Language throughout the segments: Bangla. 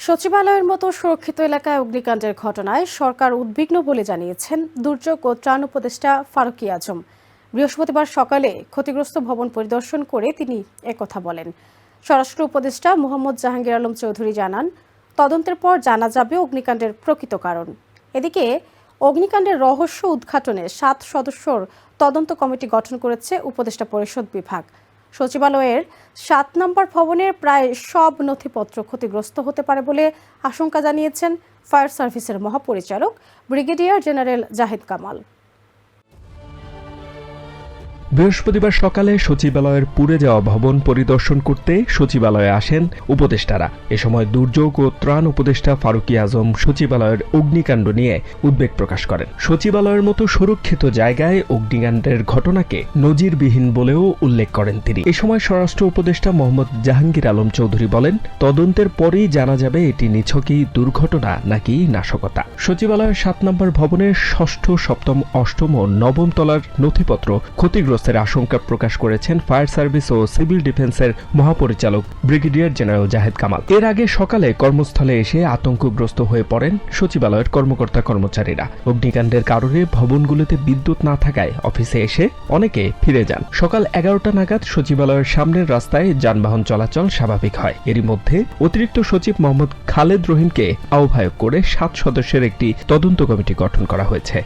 সচিবালয়ের মতো সুরক্ষিত এলাকায় অগ্নিকাণ্ডের ঘটনায় সরকার উদ্বিগ্ন বলে জানিয়েছেন দুর্যোগ ও ত্রাণ উপদেষ্টা ফারুকী আজম। বৃহস্পতিবার সকালে ক্ষতিগ্রস্ত ভবন পরিদর্শন করে তিনি একথা বলেন। স্বরাষ্ট্র উপদেষ্টা মোহাম্মদ জাহাঙ্গীর আলম চৌধুরী জানান, তদন্তের পর জানা যাবে অগ্নিকাণ্ডের প্রকৃত কারণ। এদিকে অগ্নিকাণ্ডের রহস্য উদ্ঘাটনে 7 সদস্যর তদন্ত কমিটি গঠন করেছে উপদেষ্টা পরিষদ বিভাগ। সচিবালয়ের 7 নম্বর ভবনের প্রায় সব নথিপত্র ক্ষতিগ্রস্ত হতে পারে বলে আশঙ্কা জানিয়েছেন ফায়ার সার্ভিসের মহাপরিচালক ব্রিগেডিয়ার জেনারেল জাহিদ কামাল। বৃহস্পতিবার সকালে সচিবালয়ের পুড়ে যাওয়া ভবন পরিদর্শন করতে সচিবালয়ে আসেন উপদেষ্টারা। এ সময় দুর্যোগ ও ত্রাণ উপদেষ্টা ফারুকী আজম সচিবালয়ের অগ্নিকাণ্ড নিয়ে উদ্বেগ প্রকাশ করেন। সচিবালয়ের মতো সুরক্ষিত জায়গায় অগ্নিকাণ্ডের ঘটনাকে নজিরবিহীন বলেও উল্লেখ করেন তিনি। এ সময় স্বরাষ্ট্র উপদেষ্টা মোহাম্মদ জাহাঙ্গীর আলম চৌধুরী বলেন, তদন্তের পরেই জানা যাবে এটি নিছকই দুর্ঘটনা নাকি নাশকতা। সচিবালয়ের 7 নম্বর ভবনের 6ষ্ঠ, 7ম, 8ম ও 9ম তলার নথিপত্র ক্ষতিগ্রস্ত আশঙ্কা প্রকাশ করেছেন ফায়ার সার্ভিস ও সিভিল ডিফেন্সের মহাপরিচালক ব্রিগেডিয়ার জেনারেল জাহিদ কামাল। এর আগে সকালে কর্মস্থলে এসে আতঙ্কগ্রস্ত হয়ে পড়েন সচিবালয়ের কর্মকর্তা কর্মচারীরা। অগ্নিকাণ্ডের কারণে ভবনগুলোতে বিদ্যুৎ না থাকায় অফিসে এসে অনেকে ফিরে যান। সকাল 11টা নাগাদ সচিবালয়ের সামনের রাস্তায় যানবাহন চলাচল স্বাভাবিক হয়। এরই মধ্যে অতিরিক্ত সচিব মোহাম্মদ খালেদ রহিমকে আহ্বায়ক করে 7 সদস্যের একটি তদন্ত কমিটি গঠন করা হয়েছে।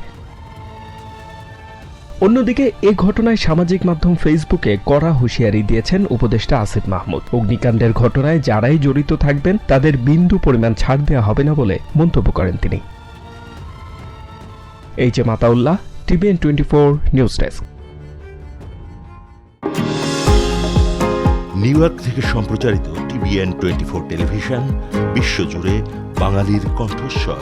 অন্যদিকে এ ঘটনায় সামাজিক মাধ্যম ফেসবুকে কড়া হুঁশিয়ারি দিয়েছেন উপদেষ্টা আসিফ মাহমুদ। অগ্নিকাণ্ডের ঘটনায় যারাই জড়িত থাকবেন তাদের বিন্দু পরিমাণ ছাড় দেওয়া হবে না বলে মন্তব্য করেন তিনি। H M Ataullah, TVN 24 news desk. New York সম্প্রচারিত টিভিএন 24 টেলিভিশন বিশ্বজুড়ে বাঙালির কণ্ঠস্বর।